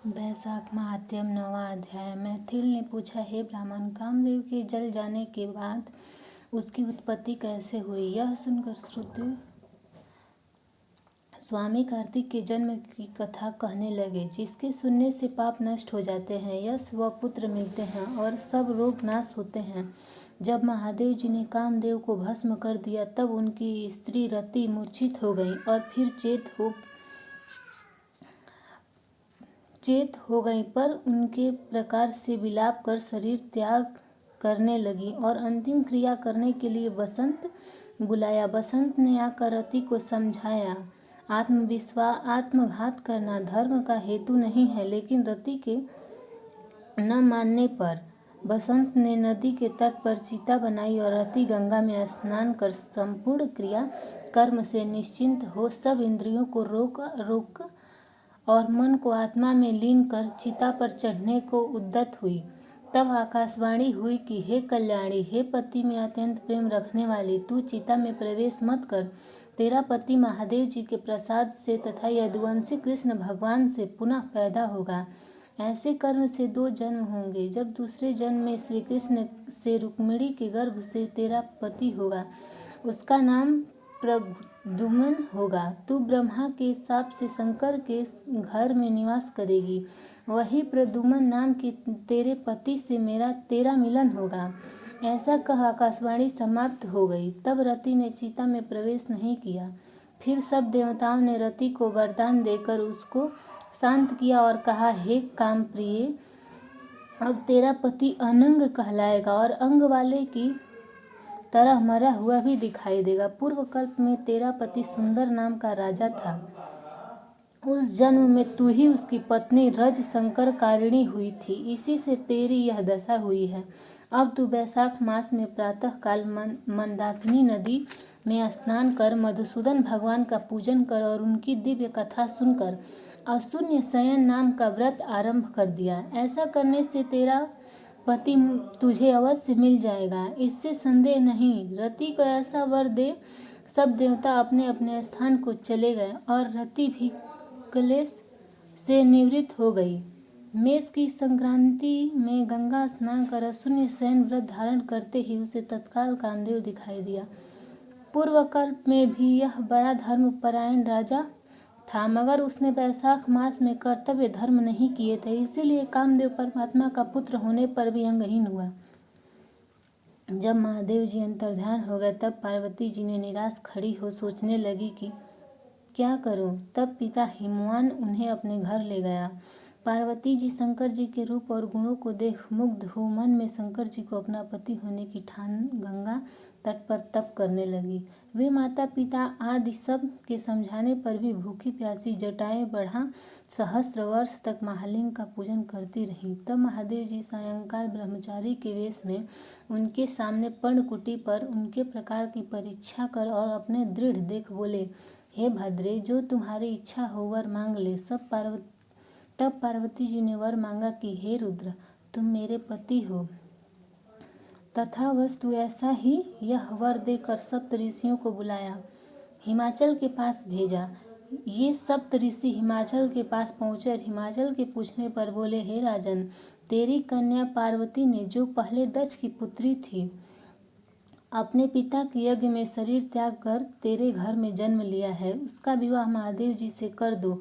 वैशाख महात्म्यम 9वां अध्याय। मैथिल ने पूछा, हे ब्राह्मण, कामदेव के जल जाने के बाद उसकी उत्पत्ति कैसे हुई? यह सुनकर श्रुति स्वामी कार्तिक के जन्म की कथा कहने लगे, जिसके सुनने से पाप नष्ट हो जाते हैं, यश व पुत्र मिलते हैं और सब रोग नाश होते हैं। जब महादेव जी ने कामदेव को भस्म कर दिया, तब उनकी स्त्री रति मूर्छित हो गई और फिर चेत हो गई, पर उनके प्रकार से विलाप कर शरीर त्याग करने लगी और अंतिम क्रिया करने के लिए बसंत बुलाया। बसंत ने आकर रति को समझाया, आत्मघात करना धर्म का हेतु नहीं है। लेकिन रति के न मानने पर बसंत ने नदी के तट पर चिता बनाई और रति गंगा में स्नान कर संपूर्ण क्रिया कर्म से निश्चिंत हो सब इंद्रियों को रोक और मन को आत्मा में लीन कर चिता पर चढ़ने को उद्यत हुई। तब आकाशवाणी हुई कि हे कल्याणी, हे पति में अत्यंत प्रेम रखने वाली, तू चिता में प्रवेश मत कर। तेरा पति महादेव जी के प्रसाद से तथा यदुवंशी कृष्ण भगवान से पुनः पैदा होगा। ऐसे कर्म से 2 जन्म होंगे। जब दूसरे जन्म में श्री कृष्ण से रुक्मिणी के गर्भ से तेरा पति होगा, उसका नाम प्रद्युम्न होगा। तू ब्रह्मा के शाप से शंकर के घर में निवास करेगी। वही प्रद्युम्न नाम के तेरे पति से तेरा मिलन होगा। ऐसा कह आकाशवाणी समाप्त हो गई। तब रति ने चिता में प्रवेश नहीं किया। फिर सब देवताओं ने रति को वरदान देकर उसको शांत किया और कहा, हे काम प्रिय, अब तेरा पति अनंग कहलाएगा और अंग वाले की तरह मरा हुआ भी दिखाई देगा। पूर्व कल्प में तेरा पति सुंदर नाम का राजा था। उस जन्म में तू ही उसकी पत्नी रज शंकर कारिणी हुई थी। इसी से तेरी यह दशा हुई है। अब तू वैशाख मास में प्रातः काल मंदाकिनी नदी में स्नान कर मधुसूदन भगवान का पूजन कर और उनकी दिव्य कथा सुनकर अशून्य शयन नाम का व्रत आरंभ कर दिया। ऐसा करने से तेरा पति तुझे अवश्य मिल जाएगा, इससे संदेह नहीं। रति को ऐसा वर दे। सब देवता अपने अपने स्थान को चले गए और रति भी क्लेश से निवृत्त हो गई। मेष की संक्रांति में गंगा स्नान कर अशून्य शयन व्रत धारण करते ही उसे तत्काल कामदेव दिखाई दिया। पूर्व कल्प में भी यह बड़ा धर्मपरायण राजा था, मगर उसने वैशाख मास में कर्तव्य धर्म नहीं किए थे, इसीलिए कामदेव परमात्मा का पुत्र होने पर भी अंगहीन हुआ। जब महादेव जी अंतर्ध्यान हो गए, तब पार्वती जी ने निराश खड़ी हो सोचने लगी कि क्या करूं। तब पिता हिमवान उन्हें अपने घर ले गया। पार्वती जी शंकर जी के रूप और गुणों को देख मुग्ध हो मन में शंकर जी को अपना पति होने की ठान गंगा तट पर तप करने लगी। वे माता पिता आदि सब के समझाने पर भी भूखी प्यासी जटाएं बढ़ा सहस्र वर्ष तक महालिंग का पूजन करती रही। तब महादेव जी सायंकाल ब्रह्मचारी के वेश में उनके सामने पर्णकुटी पर उनके प्रकार की परीक्षा कर और अपने दृढ़ देख बोले, हे भद्रे, जो तुम्हारी इच्छा हो वर मांग ले। तब पार्वती जी ने वर मांगा कि हे रुद्र, तुम मेरे पति हो। तथा वस्तु ऐसा ही यह वर देकर सप्त ऋषियों को बुलाया, हिमाचल के पास भेजा। ये सप्त ऋषि हिमाचल के पास पहुँचे और हिमाचल के पूछने पर बोले, हे राजन, तेरी कन्या पार्वती ने, जो पहले दक्ष की पुत्री थी, अपने पिता के यज्ञ में शरीर त्याग कर तेरे घर में जन्म लिया है। उसका विवाह महादेव जी से कर दो।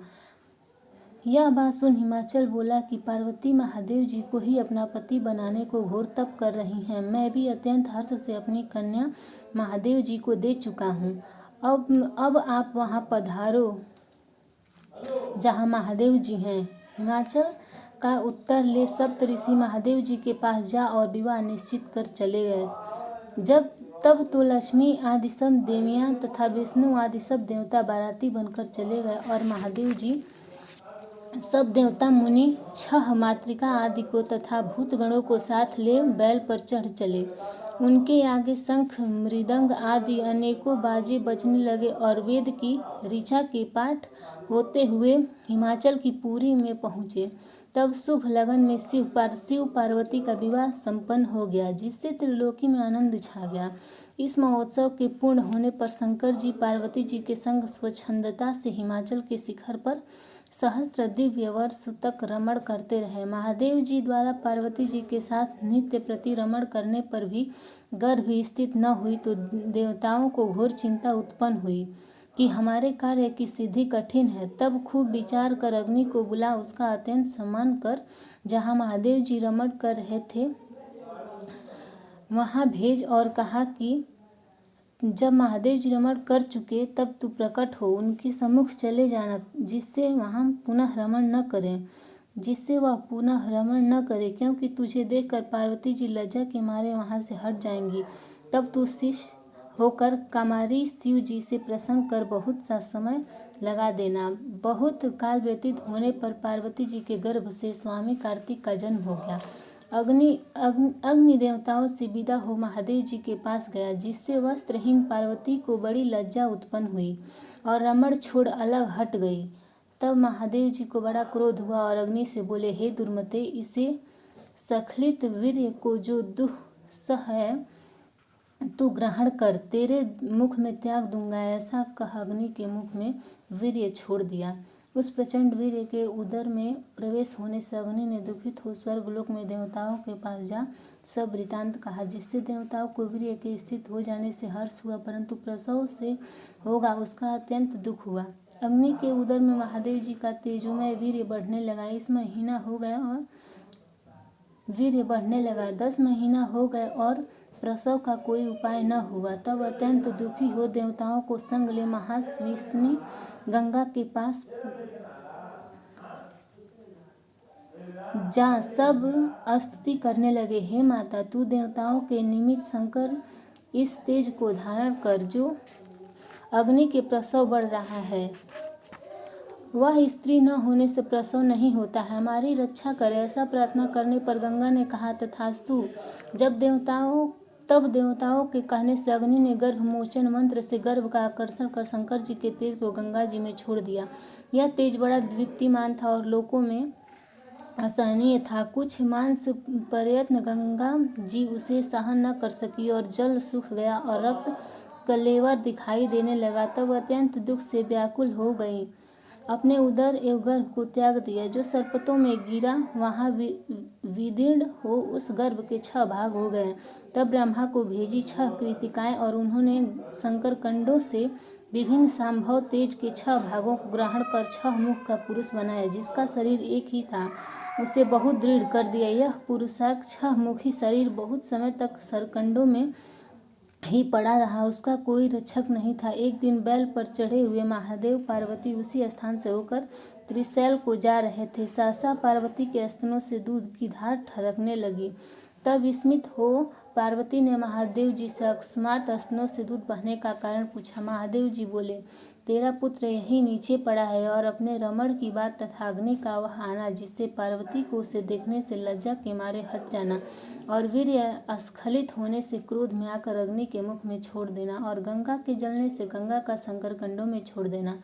यह बात सुन हिमाचल बोला कि पार्वती महादेव जी को ही अपना पति बनाने को घोर तप कर रही हैं। मैं भी अत्यंत हर्ष से अपनी कन्या महादेव जी को दे चुका हूँ। अब आप वहाँ पधारो जहाँ महादेव जी हैं। हिमाचल का उत्तर ले सप्त ऋषि महादेव जी के पास जा और विवाह निश्चित कर चले गए। तब तो लक्ष्मी आदि सब देवियाँ तथा विष्णु आदि सब देवता बाराती बनकर चले गए और महादेव जी सब देवता मुनि 6 मातृका आदि को तथा भूतगणों को साथ ले बैल पर चढ़ चले। उनके आगे शंख मृदंग आदि अनेकों बाजे बजने लगे और वेद की ऋचा के पाठ होते हुए हिमाचल की पुरी में पहुँचे। तब शुभ लगन में शिव पार्वती का विवाह संपन्न हो गया, जिससे त्रिलोकी में आनंद छा गया। इस महोत्सव के पूर्ण होने पर शंकर जी पार्वती जी के संग स्वच्छंदता से हिमाचल के शिखर पर सहस्त्र दिव्य वर्ष तक रमण करते रहे। महादेव जी द्वारा पार्वती जी के साथ नित्य प्रति रमण करने पर भी गर्भ स्थित न हुई तो देवताओं को घोर चिंता उत्पन्न हुई कि हमारे कार्य की सिद्धि कठिन है। तब खूब विचार कर अग्नि को बुला उसका अत्यंत सम्मान कर जहाँ महादेव जी रमण कर रहे थे वहाँ भेज और कहा कि जब महादेव जी रमण कर चुके तब तू प्रकट हो उनके सम्मुख चले जाना जिससे वह पुनः रमण न करे क्योंकि तुझे देखकर पार्वती जी लज्जा के मारे वहाँ से हट जाएंगी। तब तू शिष्य होकर कामारी शिव जी से प्रसन्न कर बहुत सा समय लगा देना। बहुत काल व्यतीत होने पर पार्वती जी के गर्भ से स्वामी कार्तिक का जन्म हो गया। अग्नि देवताओं से विदा हो महादेव जी के पास गया जिससे वस्त्रहीन पार्वती को बड़ी लज्जा उत्पन्न हुई और रमण छोड़ अलग हट गई। तब महादेव जी को बड़ा क्रोध हुआ और अग्नि से बोले, हे दुर्मते, इसे स्खलित वीर्य को जो दुस्सह है तू ग्रहण कर, तेरे मुख में त्याग दूंगा। ऐसा कह अग्नि के मुख में वीर्य छोड़ दिया। उस प्रचंड वीर्य के उदर में प्रवेश होने से अग्नि ने दुखित हो स्वर्गलोक में देवताओं के पास जा सब वृतांत कहा जिससे देवताओं को वीर्य के स्थित हो जाने से हर्ष हुआ परंतु प्रसव से होगा उसका अत्यंत दुख हुआ। अग्नि के उदर में महादेव जी का तेजोमय वीर्य बढ़ने लगा। 10 महीना हो गए और प्रसव का कोई उपाय न हुआ। तब अत्यंत दुखी हो देवताओं को संग ले महास्विनी गंगा के पास जा सब स्तुति करने लगे, हे माता, तू देवताओं के निमित्त शंकर इस तेज को धारण कर जो अग्नि के प्रसव बढ़ रहा है। वह स्त्री न होने से प्रसव नहीं होता है, हमारी रक्षा करे। ऐसा प्रार्थना करने पर गंगा ने कहा, तथास्तु। तब देवताओं के कहने से अग्नि ने गर्भ मोचन मंत्र से गर्भ का आकर्षण कर शंकर जी के तेज को गंगा जी में छोड़ दिया। यह तेज बड़ा दीप्तिमान था और लोकों में असहनीय था। कुछ मास प्रयत्न गंगा जी उसे सहन न कर सकी और जल सूख गया और रक्त कलेवर दिखाई देने लगा। तब अत्यंत दुख से व्याकुल हो गई, अपने उदर एवं गर्भ को त्याग दिया। जो सर्पतों में गिरा वहाँ विदीर्ण हो उस गर्भ के 6 भाग हो गए। तब ब्रह्मा को भेजी 6 कृतिकाएं और उन्होंने शंकर कंडों से विभिन्न संभव तेज के 6 भागों को ग्रहण कर 6 मुख का पुरुष बनाया जिसका शरीर एक ही था, उसे बहुत दृढ़ कर दिया। यह पुरुषार्थ 6 मुखी शरीर बहुत समय तक सरकंडों में ही पड़ा रहा, उसका कोई रक्षक नहीं था। एक दिन बैल पर चढ़े हुए महादेव पार्वती उसी स्थान से होकर त्रिशैल को जा रहे थे। सहसा पार्वती के स्तनों से दूध की धार ठरकने लगी। तब विस्मित हो पार्वती ने महादेव जी से अकस्मात स्तनों से दूध बहने का कारण पूछा। महादेव जी बोले, तेरा पुत्र यहीं नीचे पड़ा है और अपने रमण की बात तथा अग्नि का वह आना जिससे पार्वती को उसे देखने से लज्जा के मारे हट जाना और वीर्य स्खलित होने से क्रोध में आकर अग्नि के मुख में छोड़ देना और गंगा के जलने से गंगा का शंकर कंडों में छोड़ देना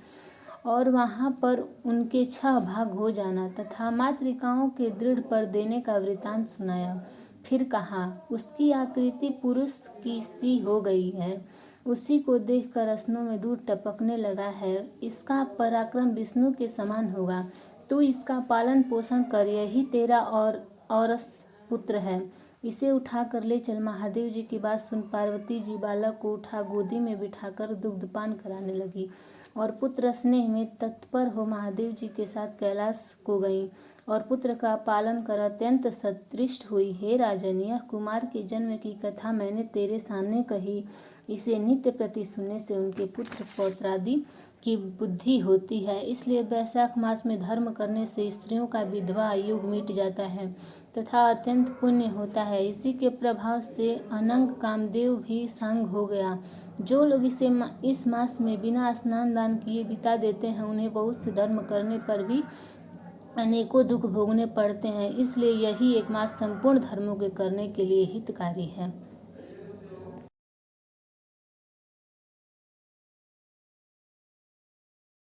और वहाँ पर उनके 6 भाग हो जाना तथा मातृकाओं के दृढ़ पर देने का वृतांत सुनाया। फिर कहा, उसकी आकृति पुरुष की सी हो गई है, उसी को देखकर स्तनों में दूध टपकने लगा है। इसका पराक्रम विष्णु के समान होगा, तू इसका पालन पोषण कर, यही तेरा और औरस पुत्र है, इसे उठा कर ले चल। महादेव जी की बात सुन पार्वती जी बालक को उठा गोदी में बिठाकर दुग्धपान कराने लगी और पुत्र स्नेह में तत्पर हो महादेव जी के साथ कैलाश को गई और पुत्र का पालन कर अत्यंत संतुष्ट हुई। हे राजन, यह कुमार के जन्म की कथा मैंने तेरे सामने कही, इसे नित्य प्रति सुनने से उनके पुत्र पौत्रादि की बुद्धि होती है। इसलिए वैशाख मास में धर्म करने से स्त्रियों का विधवा योग मिट जाता है तथा अत्यंत पुण्य होता है। इसी के प्रभाव से अनंग कामदेव भी सांग हो गया। जो लोग इस मास में बिना स्नान दान किए बिता देते हैं उन्हें बहुत से धर्म करने पर भी अनेकों दुख भोगने पड़ते हैं। इसलिए यही एक मास संपूर्ण धर्मों के करने के लिए हितकारी है।